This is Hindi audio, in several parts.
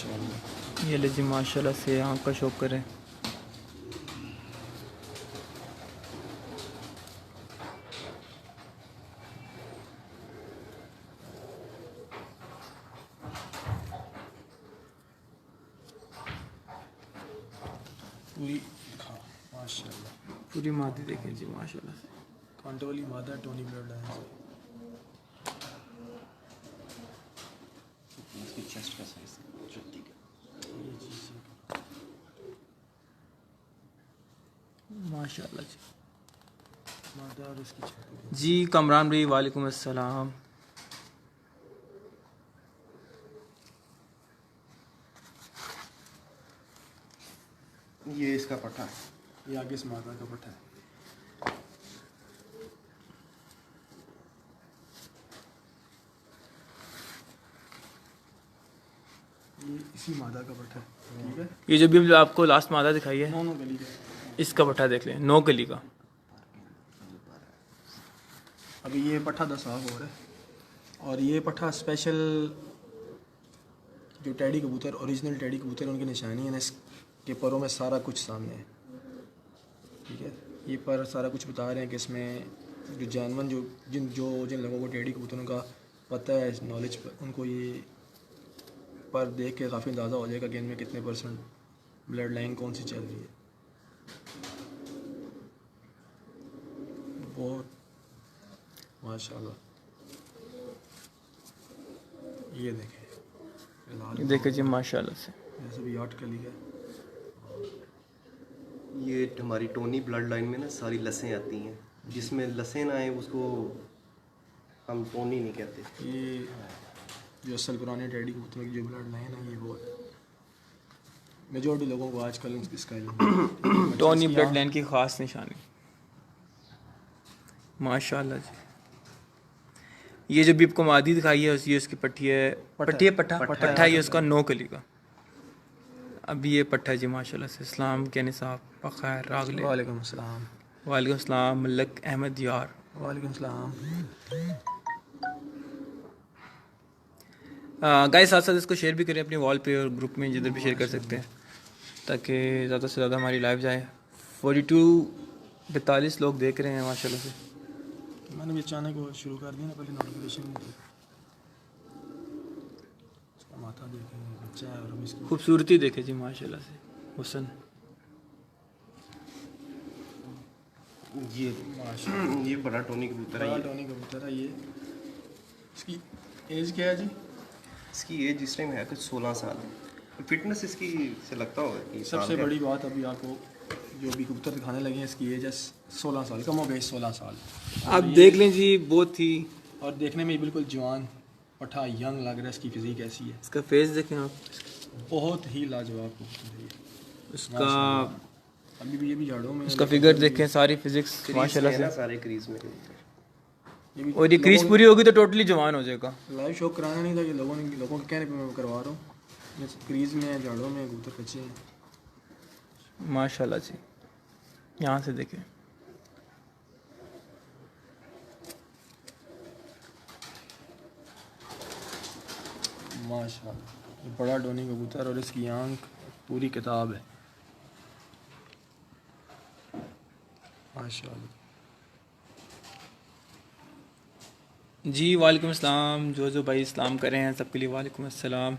माशाल्लाह। ये ले जी माशाल्लाह से आँख का शौक करें। पूरी हाँ माशाल्लाह, पूरी मादी देखें जी माशाल्लाह से। कांटे वाली मादा टोनी ब्लड लाइन से। इसकी चेस्ट का साइज जल्दी का ये चीज़ माशाल्लाह जी। मादा और इसकी छाती। जी कमरान भाई वालेकुम अस्सलाम। ये इसका पट्टा है। ये आगे इस मादा का पट्टा है। ये इसी मादा का पट्टा है, ठीक है। ये जो भी आपको लास्ट मादा दिखाई है दोनों गली का। इसका पट्टा देख लें, 9 कली का। अभी ये पट्ठा 10 साफ हो रहा है, और ये पट्ठा स्पेशल जो टेडी कबूतर, ओरिजिनल टेडी कबूतर, उनकी निशानी है ना, इसके परों में सारा कुछ सामने है, ठीक है। ये पर सारा कुछ बता रहे हैं कि इसमें जो जानवर जिन लोगों को टेडी कबूतरों का पता है, नॉलेज पर, उनको ये पर देख के काफ़ी अंदाज़ा हो जाएगा कि इनमें कितने परसेंट ब्लड लाइन कौन सी चल रही है। बहुत माशाल्लाह। ये देखें, ये देखे जी माशाल्लाह से। जैसे भी 8 कली है। ये हमारी टोनी ब्लड लाइन में ना सारी लसें आती हैं, जिसमें लसें ना आए उसको हम टोनी नहीं कहते। ये जो असल पुराने टेडी कबूतरों की जो ब्लड लाइन है, ये वो है। मेजॉरिटी लोगों को आजकल इसका टोनी ब्लड लाइन की ख़ास निशानी माशाल्लाह जी। ये जो भी आपको मादी दिखाई है ये उसकी पट्टी है, पट्ठा ये उसका 9 कली का। अभी ये पट्ठा जी माशाल्लाह से। इस्लाम के निसाब बखैर रागले। वालेकुम अस्सलाम। वालेकुम अस्सलाम मलक अहमद यार। वालेकुम अस्सलाम। गाइस साथ साथ इसको शेयर भी करें अपनी वॉल पे और ग्रुप में, जिधर भी शेयर कर सकते हैं, ताकि ज़्यादा से ज़्यादा हमारी लाइव जाए। 42 लोग देख रहे हैं माशाल्लाह से। मैंने भी अचानक वो शुरू कर दिया ना, पहले नोटिफिकेशन नहीं थी। इसका माथा देखें, बच्चा है, और हम इसकी खूबसूरती देखे जी माशाल्लाह से, हुस्न। ये बड़ा टोनी कबूतर है। बड़ा टोनी कबूतर है ये। इसकी एज क्या है जी? इसकी एज इस टाइम है कुछ 16 साल। फिटनेस इसकी से लगता होगा कि सबसे बड़ी बात अभी आपको जो भी कबूतर दिखाने लगे हैं, इसकी एज है 16 साल, कम हो गई 16 साल। आप देख लें जी, बहुत ही, और देखने में बिल्कुल जवान पठा यंग लग रहा है। इसकी फिजिक ऐसी है, इसका फेस देखें आप, बहुत ही लाजवाब कबूतर है ये। उसका अभी भी ये भी झाड़ों में, उसका फिगर देखें, सारी फिजिक्स माशाल्लाह से। सारे क्रीज में ये भी और ये क्रीज पूरी होगी तो टोटली जवान हो जाएगा। लाइव शो कराना नहीं था, ये लोगों के कहने पे मैं करवा रहा हूँ। ये क्रीज में है, झाड़ों में कबूतर बच्चे हैं माशाल्लाह जी। यहाँ से देखें, माशाल्लाह। ये बड़ा टोनी कबूतर, और इसकी आंख पूरी किताब है माशाल्लाह। जी वालेकुम अस्सलाम। जो भाई इस्लाम कर रहे हैं सबके लिए वालेकुम अस्सलाम।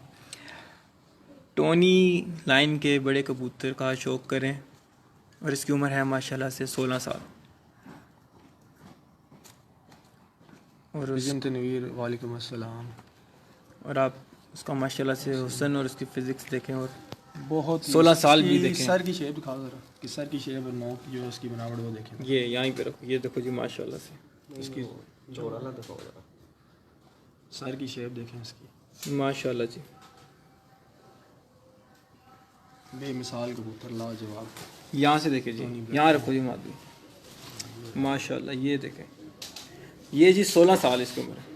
टोनी लाइन के बड़े कबूतर का शौक़ करें, और इसकी उम्र है माशाल्लाह से 16 साल। और तनवीर वालेकुम अस्सलाम। और आप उसका माशाल्लाह से हुस्न और उसकी फिजिक्स देखें, और बहुत 16 साल भी इसकी देखें। सर की शेप दिखाओ जरा, कि सर की शेप और नोक जो उसकी बनावट वो देखें। ये यहीं पे रखो, ये देखो जी माशाल्लाह से। इसकी जोड़ा ला दिखाओ जरा। सर की शेप देखें इसकी, माशाल्लाह जी। बेमिसाल कबूतर, लाजवाब। यहाँ से देखें जी, यहाँ रखो जी मादी, माशाल्लाह। ये देखें, ये जी 16 साल इसकी उम्र है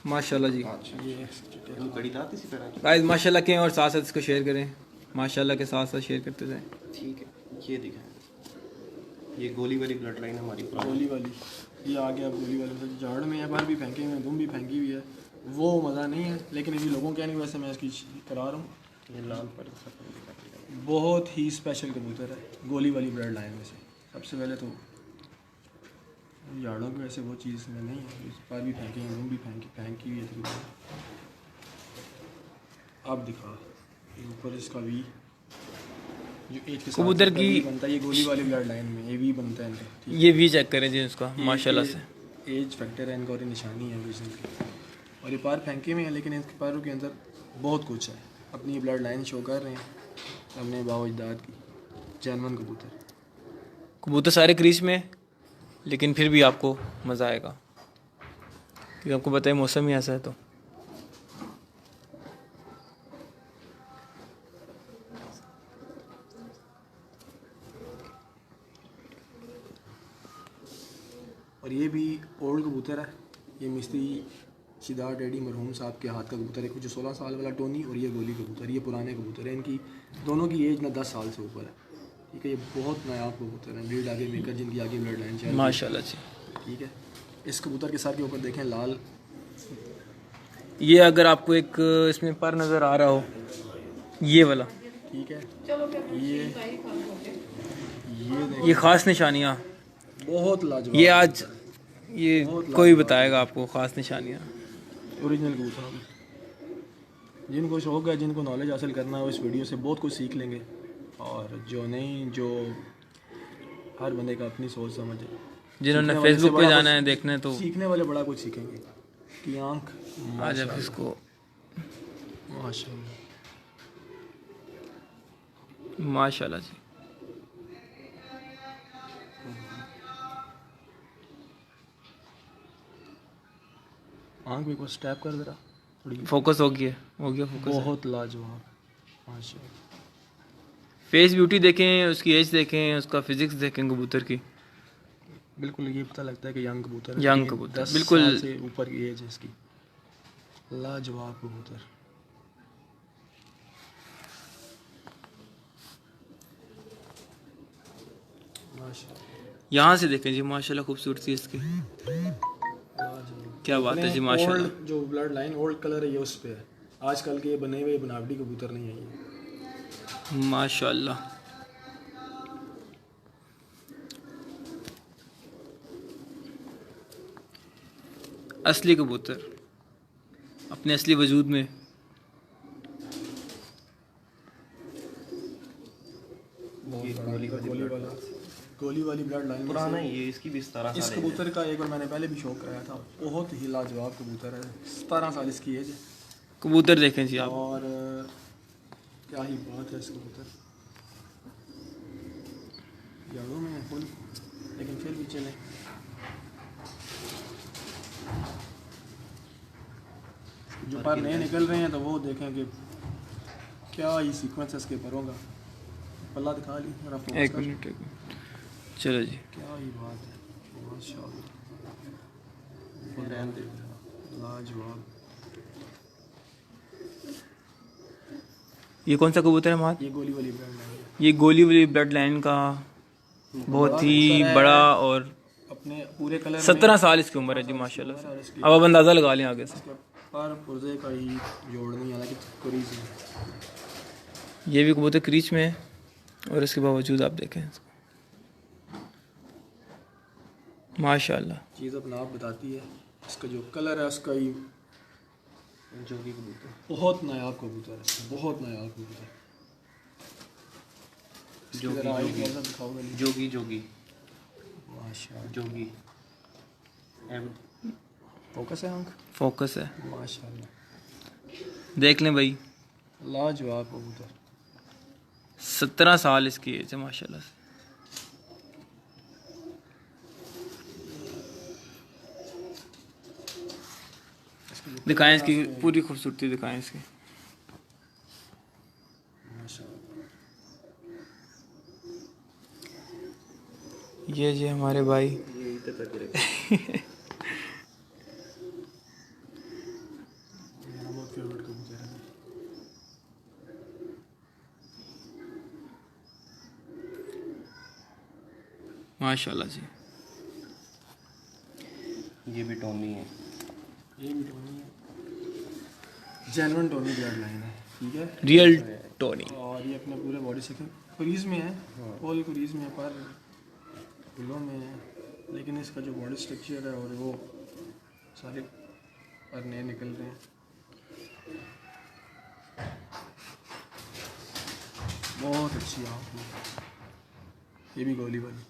माशाल्लाह जी। कड़ी लाती सी तरह की। गाइस माशाल्लाह के, और साथ साथ इसको शेयर करें, माशाल्लाह के साथ साथ शेयर करते जाएं। ठीक है, ये दिखाएं। ये गोली वाली ब्लड लाइन हमारी पुरानी। गोली वाली, ये आ गया गोली वाली, मतलब झाड़ में है, बाहर भी फेंके हुए हैं, दुम भी फेंकी हुई है, वो मज़ा नहीं है। लेकिन अभी लोगों के नहीं, वैसे मैं इसकी करा रहा हूँ। ये लाल पर बहुत ही स्पेशल कबूतर है गोली वाली ब्लड लाइन में से। सबसे पहले तो झाड़ों की वैसे वो चीज़ में नहीं है, इस पर भी फेंके हैं, दुम भी फेंकी हुई है तकरीबन। अब दिखा ये ऊपर इसका वी जो एज के साथ कबूतर इसका की- वी बनता है, ये गोली वाली ब्लड लाइन में ये वी बनता है इनका, ठीक है। ये वी चेक करें जी उसका, माशाल्लाह से। एज फैक्टर है इनका और ये निशानी है विजन की। और ये पैर फेंके हुए हैं, लेकिन इनके पैरों के अंदर बहुत कुछ है। अपनी ब्लड लाइन शो कर रहे हैं हमने बावजदाद की। जैनवन कबूतर कबूतर सारे क्रीज में, लेकिन फिर भी आपको मज़ा आएगा, क्योंकि आपको पता है मौसम ही ऐसा है। तो और ये भी ओल्ड कबूतर है। ये मिस्त्री शिदार डैडी मरहूम साहब के हाथ का कबूतर है, जो 16 साल वाला टोनी, और ये गोली कबूतर, ये पुराने कबूतर है। इनकी दोनों की एज ना 10 साल से ऊपर है, ठीक है। ये बहुत नायाब कबूतर हैं, ब्रीड आगे मेकर, जिनकी आगे ब्लड लाइन चाहिए, माशाल्लाह जी। ठीक है। इस कबूतर के सर के ऊपर देखें लाल, ये अगर आपको एक इसमें पर नज़र आ रहा हो, ये वाला, ठीक है। ये देखें, ये ख़ास निशानियाँ, बहुत लाजवाब, ये आज ये कोई बताएगा आपको ख़ास निशानियाँ। ओरिजिनल कबूतर। जिनको शौक़ है, जिनको नॉलेज हासिल करना है, इस वीडियो से बहुत कुछ सीख लेंगे। और जो नहीं, जो हर बंदे का अपनी सोच समझ है। जिन्होंने सीखने वाले से फेसबुक पे बड़ा जाना कुछ- है देखने, तो सीखने वाले बड़ा कुछ सीखेंगे कि आँख आज आप इसको माशाल्लाह। माशाल्लाह जी। आँख में कुछ स्टैप कर जरा थोड़ी, फोकस हो गया फोकस। बहुत लाजवाब माशाल्लाह। फेस ब्यूटी देखें, उसकी एज देखें, उसका फिजिक्स देखें कबूतर की। बिल्कुल ये पता लगता है कि यंग कबूतर है, यंग लेकिन कबूतर, 10 बिल्कुल। साल से ऊपर की एज है इसकी। लाजवाब कबूतर, माशाल्लाह यहाँ से देखें जी, माशाल्लाह खूबसूरती इसकी, लाजवाब। क्या बात है जी, अपने माशाल्लाह। old जो ब्लड लाइन ओल्ड कलर है ये उस पे है। आजकल के ये बने हुए बनावटी कबूतर नहीं है ये। माशाल्लाह। असली कबूतर अपने असली वजूद में। गोली वाली ब्लड लाइन पुराना ही ये, इसकी भी 17 इस साल है। कबूतर का एक बार मैंने पहले भी शौक कराया था। बहुत ही लाजवाब कबूतर है, 17 साल इसकी एज है। कबूतर देखें जी आप, और क्या ही बात है इस कबूतर, जड़ों में है फुल, लेकिन फिर भी चले। जो पर नए निकल रहे हैं तो वो देखें कि क्या ही सीक्वेंस है इसके परों का। पल्ला दिखा ली मेरा, फोकस एक कर। मिनट चलो जी। क्या ही बात है माशाल्लाह, लाजवाब। ये कौन सा कबूतर है मात? ये गोली वाली ब्लड लाइन है, ये गोली वाली ब्लड लाइन का बहुत ही कबूतर है। बड़ा, और अपने पूरे कलर 17 साल इसकी उम्र है जी, माशाल्लाह से। अब आप अंदाज़ा लगा लें आगे से। पर पुर्जे का ही जोड़ नहीं, हालांकि क्रीज है। ये भी कबूतर क्रीच में है, और इसके बावजूद आप देखें इसको, माशाल्लाह। चीज़ अपना आप बताती है। इसका जो कलर है उसका ही जोगी कबूतर, बहुत नायाब कबूतर है, बहुत नायाब कबूतर। जोगी जरा आई जोगी कलर दिखाओ गली। जोगी जोगी माशाल्लाह, जोगी फोकस है आँख, फोकस है, माशाल्लाह देख लें भाई। लाजवाब कबूतर। 17 साल इसकी एज है, माशाल्लाह से। दिखाएं इसकी पूरी खूबसूरती, दिखाएं इसकी। ये जी हमारे भाई, ये इधर तक रखे। मेरा बहुत फेवरेट कबूतर है। माशाल्लाह जी। ये भी टोनी है, ये भी टोनी है, जेन्युइन टोनी ब्लड लाइन है, ठीक है। Real Tony. और ये अपने पूरे बॉडी से क्रीज में है, ऑल क्रीज में है, पर फूलों में है, लेकिन इसका जो बॉडी स्ट्रक्चर है और वो सारे पर नए निकल रहे हैं। बहुत अच्छी आँख है, ये भी गोली वाली।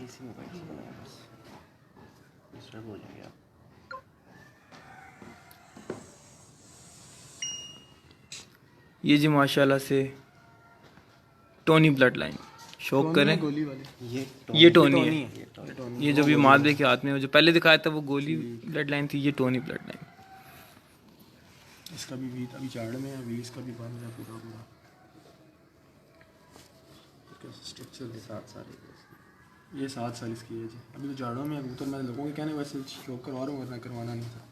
इसी में बैठ जाना है बस, डिस्टर्ब हो जाएंगे आप। ये जी माशाल्लाह से टोनी ब्लड लाइन शौक करें। गोली वाली ये टोनी है। ये टोनी। ये जो भी मालवे के हाथ में जो पहले दिखाया था वो गोली ब्लड लाइन थी, ये टोनी ब्लड लाइन। इसका भी वीट अभी चाड़ में है, अभी इसका भी बन रहा है पूरा पूरा। स्ट्रक्चर 7 साल ये 7 साल इसकी एज है, अभी तो झाड़ों में है कबूतर। मैं लोगों के कहने वैसे शौक करवा रहा हूँ, वरना करवाना नहीं था।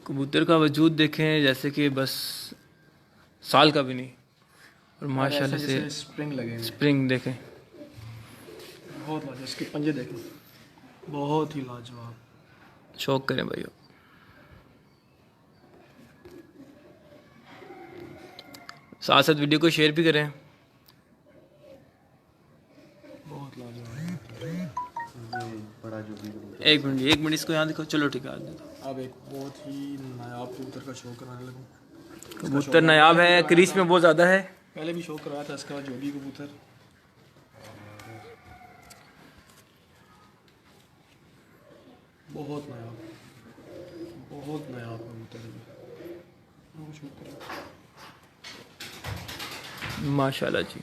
कबूतर का वजूद देखें जैसे कि बस साल का भी नहीं, और माशाल्लाह से स्प्रिंग लगे हैं, स्प्रिंग देखें। बहुत लाजवाब। इसके पंजे देखें, बहुत ही लाजवाब। शौक करें भाइयों। साथ साथ वीडियो को शेयर भी करें। बहुत लाजवाब। बड़ा जो भी एक मिनट इसको यहाँ देखो। चलो ठीक है, आज देखो। अब एक बहुत ही नायाब कबूतर का शौक कराने लगूँ। कबूतर नायाब है, क्रीज में बहुत ज़्यादा है। पहले भी शौक कराया था इसका, जोगी कबूतर। बहुत नायाब कबूतर है। माशाल्लाह जी।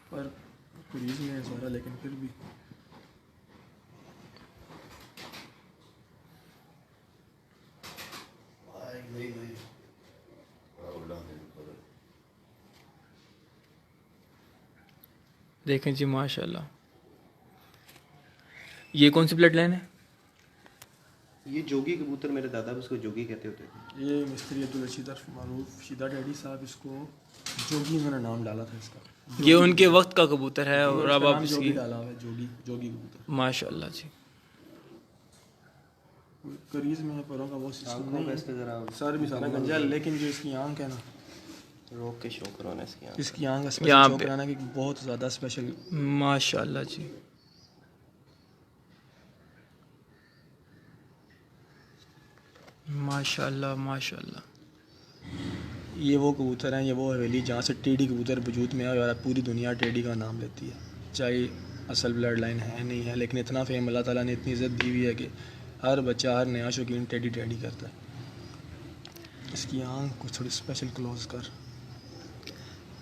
पर क्रीज में है सारा, लेकिन फिर भी देखें जी माशाल्लाह। ये कौन सी ब्लड लाइन है? ये जोगी कबूतर, मेरे दादा भी उसको जोगी कहते होते थे। ये मिस्त्री अब्दुल रशीद मारूफ शीदा डैडी साहब, इसको जोगी इन्होंने नाम डाला था इसका। ये उनके वक्त का कबूतर है और अब आप जोगी इसकी डाला हुआ है, जोगी कबूतर। माशाल्लाह जी। करीज में परों का वो सिस्टम आंखों नहीं पे है, इसके जरा सर भी सारा गंजा है, लेकिन जो इसकी आंख है ना, रोक के शो करो ना इसकी आंख। इसकी आंख यहाँ स्पेशल शो पे। कराना की बहुत ज़्यादा स्पेशल। माशाल्लाह जी। माशाल्लाह माशाल्लाह। ये वो कबूतर हैं, ये वो हवेली जहाँ से टेडी कबूतर वजूद में है, और पूरी दुनिया टेडी का नाम लेती है। चाहे असल ब्लड लाइन है नहीं है, लेकिन इतना फेम अल्लाह ताला ने इतनी इज़्ज़त दी हुई है कि हर बच्चा, हर नया शौकीन टेडी करता है। इसकी आँख को थोड़ी स्पेशल क्लोज कर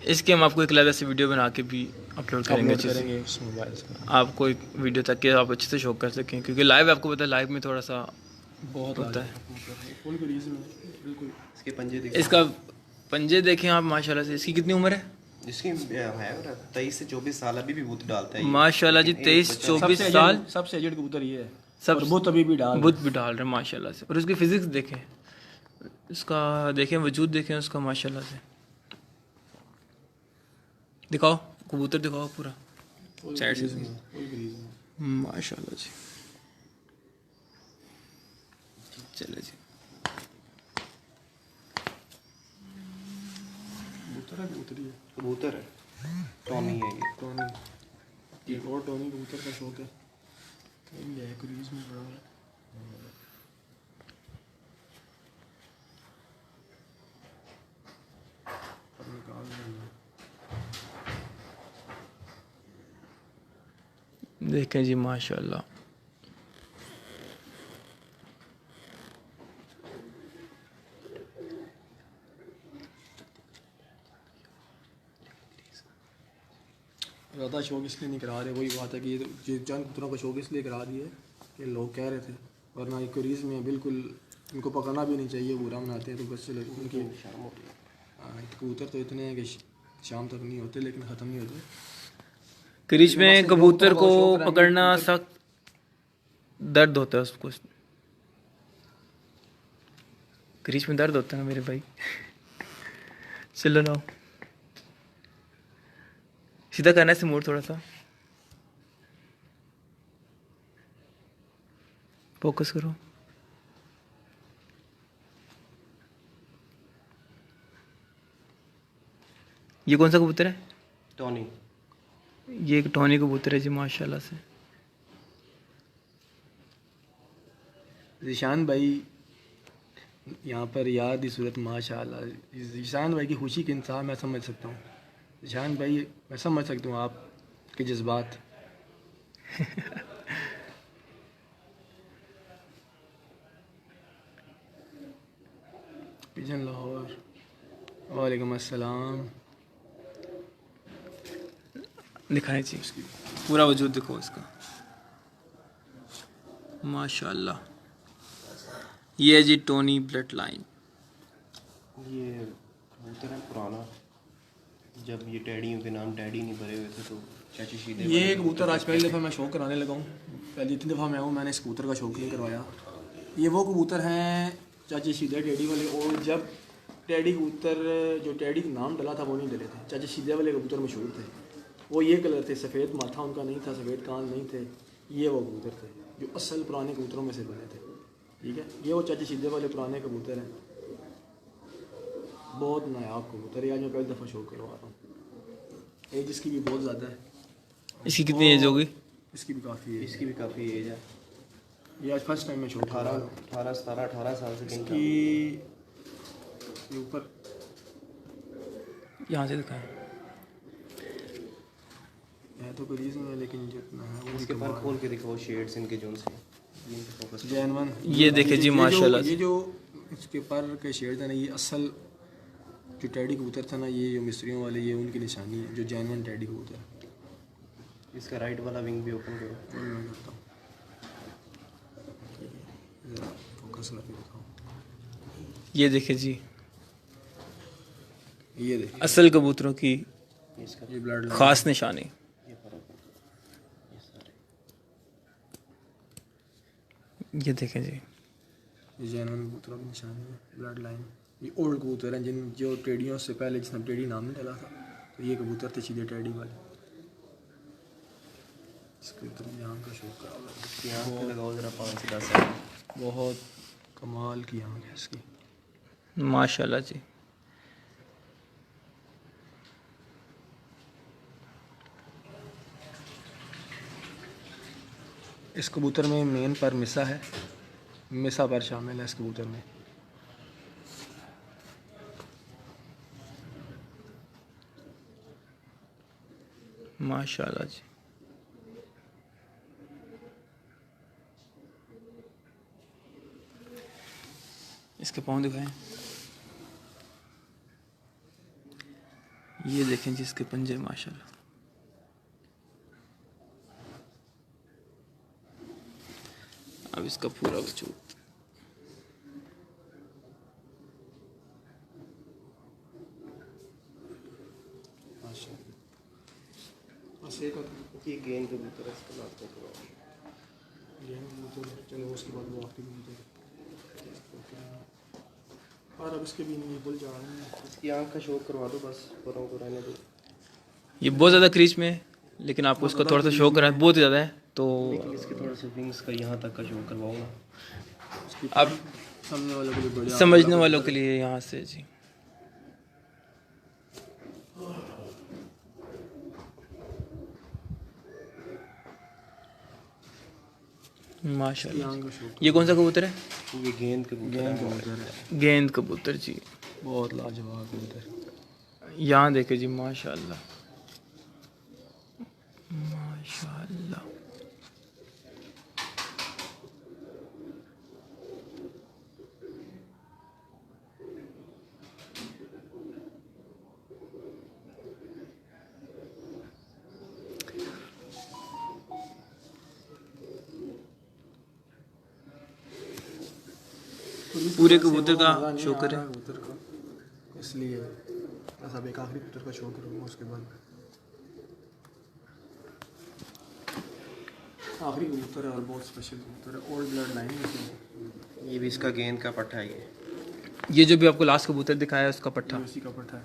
इसके हम आपको एक अलग से वीडियो बना के भी अपलोड करेंगे उस मोबाइल से। आपको एक वीडियो तक कि आप अच्छे से शौक कर सकें, क्योंकि लाइव आपको पता है लाइव में थोड़ा सा बहुत होता है। फुल करीज में बिल्कुल। इसके पंजे देखिए, इसका पंजे देखें आप माशाल्लाह से। इसकी कितनी उम्र है? इसकी है 23 से 24 साल, अभी भी बूथ डालता है ये। माशाल्लाह जी, 23-24 साल। सबसे एजेड कबूतर ये है, सब और बुत अभी भी डाल बुत भी डाल रहे हैं माशाल्लाह से। और उसकी फिजिक्स देखें, इसका देखें वजूद देखें उसका माशाल्लाह से। दिखाओ कबूतर, दिखाओ पूरा साइड से। माशाल्लाह जी। चले जी। कबूतर है, टोनी है ये। टोनी, एक और टोनी कबूतर का शौक है, ये है क्रीज में बड़ा है। देखें जी माशाल्लाह। ज़्यादा शौक इसलिए नहीं करा रहे, वही बात है कि ये चंद कबूतरों का शौक इसलिए करा दिए कि लोग कह रहे थे, वरना ये क्रीज में बिल्कुल इनको पकड़ना भी नहीं चाहिए, बुरा मनाते हैं तो बस चलो। उनकी कबूतर तो इतने हैं कि शाम तक नहीं होते, लेकिन ख़त्म नहीं होते। क्रीज में कबूतर को पकड़ना सख्त दर्द होता है उसको। क्रीज में दर्द होता है ना मेरे भाई। चलो ना सीधा करना है, मोड़ थोड़ा सा फोकस करो। ये कौन सा कबूतर है? टॉनी। ये एक टॉनी कबूतर है जी माशाल्लाह से। ज़ीशान भाई यहाँ पर याद ही सूरत माशाल्लाह। ज़ीशान भाई की खुशी के इंतहा मैं समझ सकता हूँ। ज़ीशान भाई मैं समझ सकता हूँ आपके जज्बात। पिजन लाहौर, वालेकुम अस्सलाम। दिखाएं जी पूरा वजूद देखो इसका माशाल्लाह। ये है जी टोनी ब्लड लाइन। ये कबूतर है पुराना, जब ये टैडियों के नाम टैडी नहीं भरे हुए थे तो चाची शीदे ये कबूतर आज पहली दफ़ा मैं शौक कराने लगा हूँ। पहले जितनी दफ़ा मैं आऊँ मैंने इस कबूतर का शौक नहीं करवाया। ये वो कबूतर हैं चाची शीदे टेडी वाले। और जब टेडी कबूतर जो टेडी का नाम डला था वो नहीं डले थे। चाची शीदे वाले कबूतर मशहूर थे। वो ये कलर थे, सफ़ेद माथा उनका नहीं था, सफ़ेद कान नहीं थे। ये वो कबूतर थे जो असल पुराने कबूतरों में से बने थे। ठीक है, ये वो चाची शीदे वाले पुराने कबूतर हैं। बहुत नायाब कबूतर है। आज मैं पहली दफ़ा शौक करवा रहा हूँ। एज इसकी भी बहुत ज़्यादा है। इसकी कितनी एज होगी? इसकी भी काफ़ी है। इसकी भी काफ़ी एज है। ये आज फर्स्ट टाइम मैं शौक कर रहा हूँ। 18 साल से इसकी ये ऊपर यहाँ से दिखाएं। है तो कोई रीज़न है लेकिन जितना है वो इसके पर खोल के दिखाओ शेड्स इनके जोन से फोकस। जैनवन ये देखे जी माशाल्लाह ये जो इसके पर के शेड है ना, ये असल जो टैडी कबूतर था ना, ये जो मिस्त्रियों वाले ये उनकी निशानी है जो जैनवन टैडी कबूतर है। इसका राइट वाला विंग भी ओपन करो। और मैं करता हूँ ज़रा फोकस करके दिखाऊँ। ये देखे जी ये देखिए असल कबूतरों की इसका ये ब्लड लाइन। खास निशानी। ये फर्क ये सारे ये देखें जी ये जैनवन कबूतरों की निशानी है, ब्लड लाइन। ये ओल्ड कबूतर हैं जिन जो टेडियों से पहले जिसने टेडी नाम नहीं डला था, तो ये कबूतर थे सीधे टेडी वाले। इस कबूतर में आँख का शौक करा हुआ है। इसकी आँख पे लगाओ ज़रा 5 से 10 सेकंड। बहुत कमाल की आँख है इसकी। माशाल्लाह जी। इस कबूतर में मेन पर मिसा है, मिसा पर शामिल है इस कबूतर में। माशाल्लाह जी। इसके पाँव दिखाएं। ये देखें जी इसके पंजे माशाल्लाह। अब इसका पूरा वजूद ये गेंद कबूतर है, इसका नाम क्या करो। चलो उसके बाद वो आखिरी कबूतर और अब इसके भी नहीं भूल जा रहे हैं। इसकी आँख का शौक करवा दो बस, परों को रहने दो। ये बहुत ज़्यादा क्रीच में है, लेकिन आपको उसका थोड़ा सा शो करा है, बहुत ज़्यादा है तो इसके थोड़ा सा विंग्स का यहाँ तक का शौक करवाऊंगा। अब समझने वालों के लिए बढ़िया, समझने वालों के लिए यहाँ से जी। माशाल्लाह। आँख का शौक। ये कौन सा कबूतर है? ये गेंद कबूतर गेंद है। कबूतर है, गेंद कबूतर जी। बहुत लाजवाब कबूतर। यहाँ देखे जी माशाल्लाह माशाल्लाह। पूरे कबूतर का शो करें। कबूतर का इसलिए बस अब एक आखिरी कबूतर का शो करूँगा, उसके बाद आखिरी कबूतर है और बहुत स्पेशल कबूतर है, ओल्ड ब्लड लाइन है। ये भी इसका गेंद का पट्टा है। ये जो भी आपको लास्ट कबूतर दिखाया है उसका पट्टा। इसी का पट्टा है।